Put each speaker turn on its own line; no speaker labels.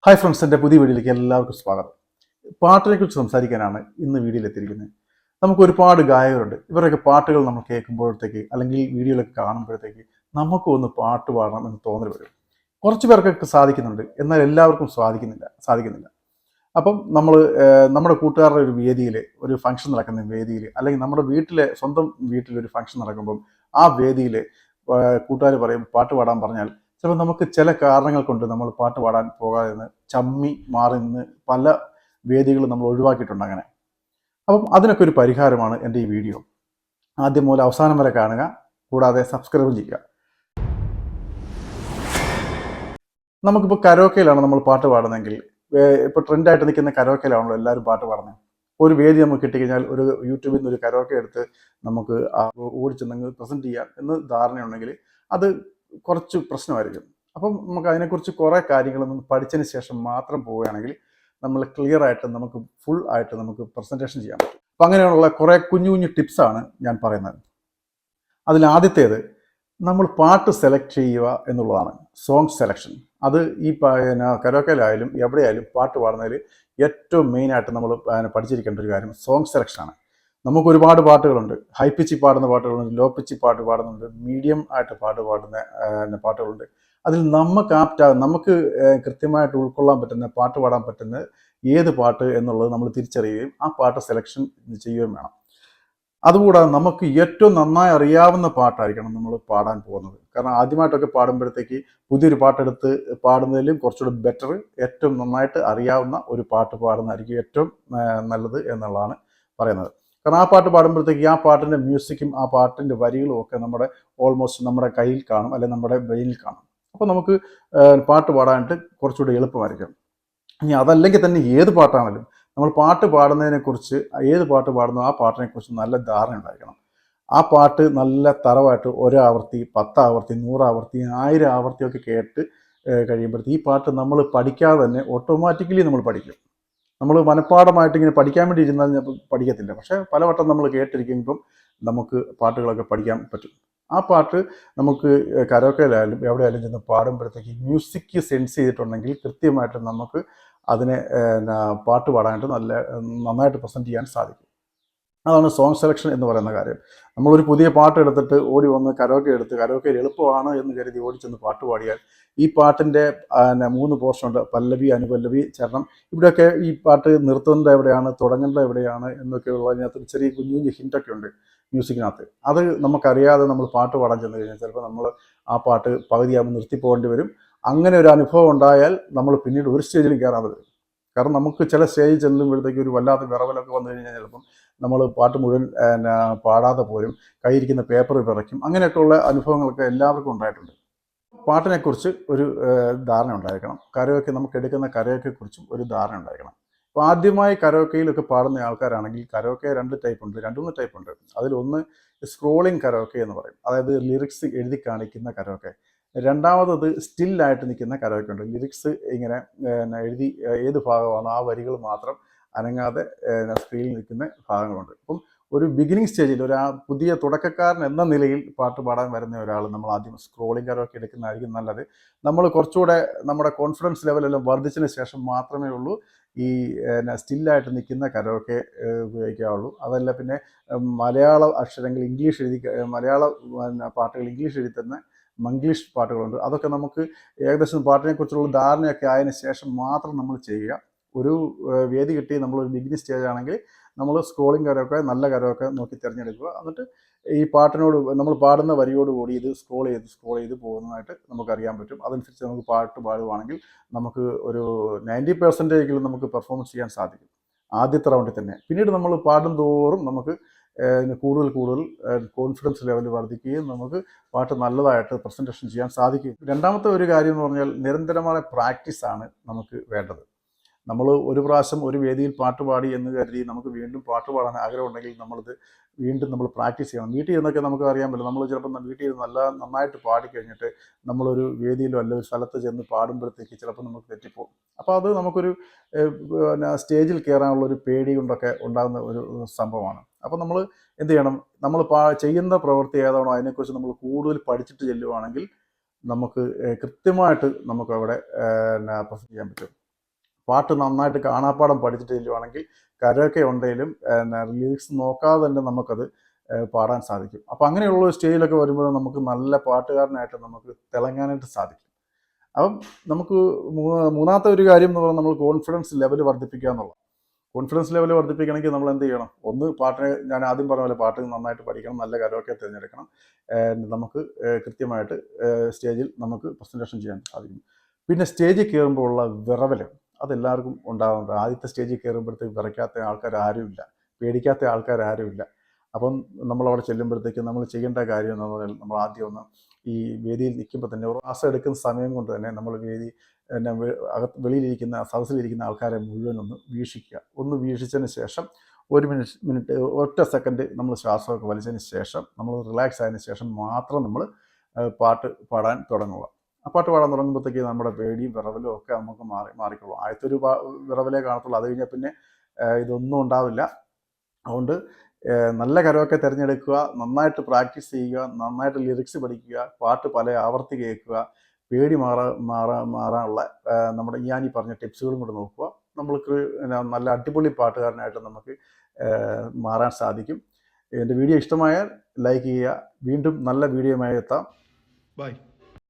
Hi friends, എൻ്റെ പുതിയ വീഡിയോയിലേക്ക് എല്ലാവർക്കും സ്വാഗതം. പാട്ടിനെക്കുറിച്ച് സംസാരിക്കാനാണ് ഇന്ന് വീഡിയോയിൽ എത്തിയിരിക്കുന്നത്. നമുക്ക് ഒരുപാട് ഗായകരുണ്ട്. ഇവരൊക്കെ പാട്ടുകൾ നമ്മൾ കേൾക്കുമ്പോഴത്തേക്ക് അല്ലെങ്കിൽ വീഡിയോയിലൊക്കെ കാണുമ്പോഴത്തേക്ക് നമുക്കും ഒന്ന് പാട്ട് പാടണം എന്ന് തോന്നൽ വരും. കുറച്ച് പേർക്കൊക്കെ സാധിക്കുന്നുണ്ട്, എന്നാൽ എല്ലാവർക്കും സാധിക്കുന്നില്ല. അപ്പം നമ്മൾ നമ്മുടെ കൂട്ടുകാരുടെ ഒരു വേദിയിൽ, ഒരു ഫംഗ്ഷൻ നടക്കുന്ന വേദിയിൽ, അല്ലെങ്കിൽ നമ്മുടെ സ്വന്തം വീട്ടിലൊരു ഫംഗ്ഷൻ നടക്കുമ്പം ആ വേദിയിൽ കൂട്ടുകാർ പറയും പാട്ട് പാടാൻ പറഞ്ഞാൽ ചിലപ്പോൾ നമുക്ക് ചില കാരണങ്ങൾ കൊണ്ട് നമ്മൾ പാട്ട് പാടാൻ പോകാതെ നിന്ന് ചമ്മി മാറി നിന്ന് പല വേദികളും നമ്മൾ ഒഴിവാക്കിയിട്ടുണ്ട് അങ്ങനെ. അപ്പം അതിനൊക്കെ ഒരു പരിഹാരമാണ് എൻ്റെ ഈ വീഡിയോ. ആദ്യം മുതൽ അവസാനം വരെ കാണുക, കൂടാതെ സബ്സ്ക്രൈബ് ചെയ്യുക. നമുക്കിപ്പോൾ കരോക്കയിലാണ് നമ്മൾ പാട്ട് പാടുന്നതെങ്കിൽ, ഇപ്പോൾ ട്രെൻഡായിട്ട് നിൽക്കുന്ന കരോക്കയിലാണല്ലോ എല്ലാവരും പാട്ട് പാടുന്നത്. ഒരു വേദി നമുക്ക് കിട്ടിക്കഴിഞ്ഞാൽ ഒരു യൂട്യൂബിൽ നിന്ന് ഒരു കരോക്കെ എടുത്ത് നമുക്ക് ഓടിച്ചെന്നെങ്കിൽ പ്രസൻറ്റ് ചെയ്യാം എന്ന് ധാരണയുണ്ടെങ്കിൽ അത് കുറച്ച് പ്രശ്നമായിരിക്കും. അപ്പം നമുക്ക് അതിനെക്കുറിച്ച് കുറേ കാര്യങ്ങളൊന്നും പഠിച്ചതിന് ശേഷം മാത്രം പോവുകയാണെങ്കിൽ നമ്മൾ ക്ലിയർ ആയിട്ട് നമുക്ക് ഫുൾ ആയിട്ട് നമുക്ക് പ്രസൻറ്റേഷൻ ചെയ്യാൻ പറ്റും. അപ്പം അങ്ങനെയുള്ള കുറേ കുഞ്ഞു കുഞ്ഞു ടിപ്സാണ് ഞാൻ പറയുന്നത്. അതിലാദ്യത്തേത്, നമ്മൾ പാട്ട് സെലക്ട് ചെയ്യുക എന്നുള്ളതാണ്. Song selection. അത് ഈ കരോക്കയിലായാലും എവിടെയായാലും പാട്ട് പാടുന്നതിൽ ഏറ്റവും മെയിനായിട്ട് നമ്മൾ പഠിച്ചിരിക്കേണ്ട ഒരു കാര്യം സോങ് സെലക്ഷനാണ്. നമുക്ക് ഒരുപാട് പാട്ടുകളുണ്ട്. ഹൈ പിച്ചിൽ പാടുന്ന പാട്ടുകളുണ്ട്, ലോ പിച്ചിൽ പാട്ട് പാടുന്നുണ്ട്, മീഡിയം ആയിട്ട് പാടുന്ന പാട്ടുകളുണ്ട്. അതിൽ നമുക്ക് കൃത്യമായിട്ട് ഉൾക്കൊള്ളാൻ പറ്റുന്ന, പാട്ട് പാടാൻ പറ്റുന്ന ഏത് പാട്ട് എന്നുള്ളത് നമ്മൾ തിരിച്ചറിയുകയും ആ പാട്ട് സെലക്ഷൻ ചെയ്യുകയും വേണം. അതുകൂടാതെ നമുക്ക് ഏറ്റവും നന്നായി അറിയാവുന്ന പാട്ടായിരിക്കണം നമ്മൾ പാടാൻ പോകുന്നത്. കാരണം ആദ്യമായിട്ടൊക്കെ പാടുമ്പോഴത്തേക്ക് പുതിയൊരു പാട്ടെടുത്ത് പാടുന്നതിലും കുറച്ചുകൂടി ബെറ്റർ ഏറ്റവും നന്നായിട്ട് അറിയാവുന്ന ഒരു പാട്ട് പാടുന്നതായിരിക്കും ഏറ്റവും നല്ലത് എന്നുള്ളതാണ് പറയുന്നത്. കാരണം ആ പാട്ട് പാടുമ്പോഴത്തേക്ക് ആ പാട്ടിൻ്റെ മ്യൂസിക്കും ആ പാട്ടിൻ്റെ വരികളും ഒക്കെ ഓൾമോസ്റ്റ് നമ്മുടെ കയ്യിൽ കാണും, അല്ലെങ്കിൽ നമ്മുടെ ബ്രെയിനിൽ കാണും. അപ്പോൾ നമുക്ക് പാട്ട് പാടാനായിട്ട് കുറച്ചുകൂടി എളുപ്പമായിരിക്കും. ഇനി അതല്ലെങ്കിൽ തന്നെ ഏത് പാട്ടാണെങ്കിലും നമ്മൾ പാട്ട് പാടുന്നതിനെക്കുറിച്ച്, ഏത് പാട്ട് പാടുന്നോ ആ പാട്ടിനെക്കുറിച്ച് നല്ല ധാരണ ഉണ്ടായിരിക്കണം. ആ പാട്ട് നല്ല തറവായിട്ട് 1 ആവർത്തി, 10 ആവർത്തി, 100 ആവർത്തി, 1000 ആവർത്തിയൊക്കെ കേട്ട് കഴിയുമ്പോഴത്തേക്ക് ഈ പാട്ട് നമ്മൾ പഠിക്കാതെ തന്നെ ഓട്ടോമാറ്റിക്കലി നമ്മൾ പഠിക്കും. നമ്മൾ മനഃപ്പാഠമായിട്ട് ഇങ്ങനെ പഠിക്കാൻ വേണ്ടി ഇരുന്നാൽ പഠിക്കത്തില്ല. പക്ഷേ പലവട്ടം നമ്മൾ കേട്ടിരിക്കുമ്പം നമുക്ക് പാട്ടുകളൊക്കെ പഠിക്കാൻ പറ്റും. ആ പാട്ട് നമുക്ക് കരോക്കയിലായാലും എവിടെയായാലും ചെന്ന് പാടുമ്പോഴത്തേക്ക് മ്യൂസിക് സെൻസ് ചെയ്തിട്ടുണ്ടെങ്കിൽ കൃത്യമായിട്ട് നമുക്ക് അതിനെ പാട്ട് പാടാനായിട്ട് നന്നായിട്ട് പ്രസൻറ്റ് ചെയ്യാൻ സാധിക്കും. അതാണ് സോങ് സെലക്ഷൻ എന്ന് പറയുന്ന കാര്യം. നമ്മളൊരു പുതിയ പാട്ട് എടുത്തിട്ട് ഓടി വന്ന് കരോക്കയിൽ എളുപ്പമാണ് എന്ന് കരുതി ഓടിച്ചെന്ന് പാട്ട് പാടിയാൽ ഈ പാട്ടിൻ്റെ 3 പോർഷനുണ്ട്: പല്ലവി, അനുപല്ലവി, ചരണം. ഇവിടെയൊക്കെ ഈ പാട്ട് നിർത്തേണ്ടത് എവിടെയാണ്, തുടങ്ങേണ്ടത് എവിടെയാണ് എന്നൊക്കെയുള്ള അതിനകത്ത് ചെറിയ കുഞ്ഞു കുഞ്ഞു ഹിൻ്റൊക്കെ ഉണ്ട് മ്യൂസിക്കിനകത്ത്. അത് നമുക്കറിയാതെ നമ്മൾ പാട്ട് പാടാൻ ചെന്ന് കഴിഞ്ഞാൽ ചിലപ്പോൾ നമ്മൾ ആ പാട്ട് പകുതിയാകുമ്പോൾ നിർത്തിപ്പോകേണ്ടി വരും. അങ്ങനെ ഒരു അനുഭവം ഉണ്ടായാൽ നമ്മൾ പിന്നീട് ഒരു സ്റ്റേജിലും കയറാതെ വരും. കാരണം നമുക്ക് ചില സ്റ്റേജിൽ ചെല്ലുമ്പോഴത്തേക്ക് ഒരു വല്ലാത്ത വിറവലൊക്കെ വന്നു കഴിഞ്ഞാൽ ചിലപ്പം നമ്മൾ പാട്ട് മുഴുവൻ പാടാതെ പോരും, കയ്യിരിക്കുന്ന പേപ്പർ വിറയ്ക്കും. അങ്ങനെയൊക്കെയുള്ള അനുഭവങ്ങളൊക്കെ എല്ലാവർക്കും ഉണ്ടായിട്ടുണ്ട്. പാട്ടിനെക്കുറിച്ച് ഒരു ധാരണ ഉണ്ടായിരിക്കണം. നമുക്ക് എടുക്കുന്ന കരോക്കെക്കുറിച്ചും ഒരു ധാരണ ഉണ്ടായിരിക്കണം. അപ്പോൾ ആദ്യമായി കരോക്കയിലൊക്കെ പാടുന്ന ആൾക്കാരാണെങ്കിൽ കരോക്കെ 2 3 ടൈപ്പ് ഉണ്ട്. അതിലൊന്ന് സ്ക്രോളിംഗ് കരോക്കെ എന്ന് പറയും. അതായത് ലിറിക്സ് എഴുതി കാണിക്കുന്ന കരോക്കെ. രണ്ടാമത് സ്റ്റില്ലായിട്ട് നിൽക്കുന്ന കരോക്കെ ഉണ്ട്. ലിറിക്സ് ഇങ്ങനെ എഴുതി ഏത് ഭാഗമാണോ ആ വരികൾ മാത്രം അനങ്ങാതെ സ്ക്രീനിൽ നിൽക്കുന്ന ഭാഗങ്ങളുണ്ട്. അപ്പം ഒരു ബിഗിനിങ് സ്റ്റേജിൽ പുതിയ തുടക്കക്കാരൻ എന്ന നിലയിൽ പാട്ട് പാടാൻ വരുന്ന ഒരാൾ നമ്മൾ ആദ്യം സ്ക്രോളിംഗ് കരോക്കെ എടുക്കുന്നതായിരിക്കും നല്ലത്. നമ്മൾ കുറച്ചുകൂടെ നമ്മുടെ കോൺഫിഡൻസ് ലെവലെല്ലാം വർദ്ധിച്ചതിന് ശേഷം മാത്രമേ ഉള്ളൂ ഈ സ്റ്റില്ലായിട്ട് നിൽക്കുന്ന കരോക്കെ ഉപയോഗിക്കാവുള്ളൂ. അതല്ല പിന്നെ മലയാള അക്ഷരങ്ങൾ ഇംഗ്ലീഷ് എഴുതി, മലയാള പാട്ടുകൾ ഇംഗ്ലീഷ് എഴുതി തന്നെ മംഗ്ലീഷ് പാട്ടുകളുണ്ട്. അതൊക്കെ നമുക്ക് ഏകദേശം പാട്ടിനെക്കുറിച്ചുള്ള ധാരണയൊക്കെ ആയതിനു ശേഷം മാത്രം നമ്മൾ ചെയ്യുക. ഒരു വേദി കിട്ടി നമ്മളൊരു ബിഗിനിങ് സ്റ്റേജ് ആണെങ്കിൽ നമ്മൾ സ്ക്രോളിംഗ് കരോക്കെ, നല്ല കരോക്കെ നോക്കി തിരഞ്ഞെടുക്കുക. എന്നിട്ട് ഈ പാട്ടിനോട് നമ്മൾ പാടുന്ന വരിയോടുകൂടി ഇത് സ്ക്രോൾ ചെയ്ത് പോകുന്നതായിട്ട് നമുക്കറിയാൻ പറ്റും. അതനുസരിച്ച് നമുക്ക് പാട്ട് പാടുവാണെങ്കിൽ നമുക്ക് ഒരു 90% നമുക്ക് പെർഫോമൻസ് ചെയ്യാൻ സാധിക്കും ആദ്യത്തെ റൗണ്ടിൽ തന്നെ. പിന്നീട് നമ്മൾ പാടും തോറും നമുക്ക് കൂടുതൽ കോൺഫിഡൻസ് ലെവൽ വർദ്ധിക്കുകയും നമുക്ക് പാട്ട് നല്ലതായിട്ട് പ്രസൻറ്റേഷൻ ചെയ്യാൻ സാധിക്കും. രണ്ടാമത്തെ ഒരു കാര്യം എന്ന് പറഞ്ഞാൽ നിരന്തരമായ പ്രാക്ടീസാണ് നമുക്ക് വേണ്ടത്. നമ്മൾ ഒരു പ്രാവശ്യം ഒരു വേദിയിൽ പാട്ട് പാടി എന്ന് കരുതി നമുക്ക് വീണ്ടും പാട്ട് പാടാൻ ആഗ്രഹമുണ്ടെങ്കിൽ വീണ്ടും നമ്മൾ പ്രാക്ടീസ് ചെയ്യണം. വീട്ടിൽ നിന്നൊക്കെ നമുക്ക് അറിയാൻ പറ്റില്ല. നമ്മൾ ചിലപ്പോൾ വീട്ടിൽ നന്നായിട്ട് പാടിക്കഴിഞ്ഞിട്ട് നമ്മളൊരു വേദിയിലോ അല്ല ഒരു സ്ഥലത്ത് ചെന്ന് പാടുമ്പോഴത്തേക്ക് ചിലപ്പോൾ നമുക്ക് തെറ്റിപ്പോകും. അപ്പോൾ അത് നമുക്കൊരു സ്റ്റേജിൽ കയറാനുള്ളൊരു പേടി കൊണ്ടൊക്കെ ഉണ്ടാകുന്ന ഒരു സംഭവമാണ്. അപ്പോൾ നമ്മൾ എന്ത് ചെയ്യണം, നമ്മൾ ചെയ്യുന്ന പ്രവൃത്തി ഏതാണോ അതിനെക്കുറിച്ച് നമ്മൾ കൂടുതൽ പഠിച്ചിട്ട് ചെല്ലുവാണെങ്കിൽ നമുക്ക് കൃത്യമായിട്ട് നമുക്ക് അവിടെ പ്രസൻറ്റ് ചെയ്യാൻ പറ്റും. പാട്ട് നന്നായിട്ട് കാണാപ്പാടം പഠിച്ചിട്ട് ചെല്ലുവാണെങ്കിൽ കരോക്കെ ഉണ്ടെങ്കിലും ലിറിക്സ് നോക്കാതെ തന്നെ നമുക്കത് പാടാൻ സാധിക്കും. അപ്പോൾ അങ്ങനെയുള്ള ഒരു സ്റ്റേജിലൊക്കെ വരുമ്പോൾ നമുക്ക് നല്ല പാട്ടുകാരനായിട്ട് നമുക്ക് തിളങ്ങാനായിട്ട് സാധിക്കും. അപ്പം നമുക്ക് മൂന്നാമത്തെ ഒരു കാര്യം എന്ന് പറഞ്ഞാൽ നമ്മൾ കോൺഫിഡൻസ് ലെവൽ വർദ്ധിപ്പിക്കുക എന്നുള്ളത്. കോൺഫിഡൻസ് ലെവൽ വർദ്ധിപ്പിക്കണമെങ്കിൽ നമ്മൾ എന്ത് ചെയ്യണം? ഒന്ന് പാട്ടിനെ, ഞാൻ ആദ്യം പറഞ്ഞ പോലെ പാട്ട് നന്നായിട്ട് പഠിക്കണം, നല്ല കരോക്കെ തിരഞ്ഞെടുക്കണം, നമുക്ക് കൃത്യമായിട്ട് സ്റ്റേജിൽ നമുക്ക് പ്രസൻറ്റേഷൻ ചെയ്യാൻ സാധിക്കും. പിന്നെ സ്റ്റേജിൽ കയറുമ്പോൾ ഉള്ള വിറവൽ അതെല്ലാവർക്കും ഉണ്ടാകുന്നുണ്ട്. ആദ്യത്തെ സ്റ്റേജിൽ കയറുമ്പോഴത്തേക്ക് വിറയ്ക്കാത്ത ആൾക്കാർ ആരുമില്ല, പേടിക്കാത്ത ആൾക്കാർ ആരുമില്ല. അപ്പം നമ്മളവിടെ ചെല്ലുമ്പോഴത്തേക്ക് നമ്മൾ ചെയ്യേണ്ട കാര്യം എന്ന് പറഞ്ഞാൽ നമ്മൾ ആദ്യം ഒന്ന് ഈ വേദിയിൽ നിൽക്കുമ്പോൾ തന്നെ ശ്വാസം എടുക്കുന്ന സമയം കൊണ്ട് തന്നെ നമ്മൾ വേദി വെളിയിലിരിക്കുന്ന സദസ്സിലിരിക്കുന്ന ആൾക്കാരെ മുഴുവൻ ഒന്ന് വീക്ഷിക്കുക. ഒന്ന് വീക്ഷിച്ചതിന് ശേഷം ഒരു മിനിറ്റ് ഒറ്റ സെക്കൻഡ് നമ്മൾ ശ്വാസമൊക്കെ വലിച്ചതിന് ശേഷം നമ്മൾ റിലാക്സ് ആയതിനു ശേഷം മാത്രം നമ്മൾ പാട്ട് പാടാൻ തുടങ്ങുക. ആ പാട്ട് പാടാൻ തുടങ്ങുമ്പോഴത്തേക്ക് നമ്മുടെ പേടിയും വിറവലും ഒക്കെ നമുക്ക് മാറിക്കൊള്ളും. ആദ്യത്തെ ഒരു വിറവലേ കാണത്തുള്ളൂ, അത് കഴിഞ്ഞാൽ പിന്നെ ഇതൊന്നും ഉണ്ടാവില്ല. അതുകൊണ്ട് നല്ല കരോക്കെ തിരഞ്ഞെടുക്കുക, നന്നായിട്ട് പ്രാക്ടീസ് ചെയ്യുക, നന്നായിട്ട് ലിറിക്സ് പഠിക്കുക, പാട്ട് പല ആവർത്തി കേൾക്കുക, പേടി മാറാനുള്ള നമ്മുടെ ഞാൻ ഈ പറഞ്ഞ ടിപ്സുകളും കൂടെ നോക്കുക. നമ്മൾക്ക് നല്ല അടിപൊളി പാട്ടുകാരനായിട്ട് നമുക്ക് മാറാൻ സാധിക്കും. എൻ്റെ വീഡിയോ ഇഷ്ടമായാൽ ലൈക്ക് ചെയ്യുക. വീണ്ടും നല്ല വീഡിയോയുമായി എത്താം. ബൈ.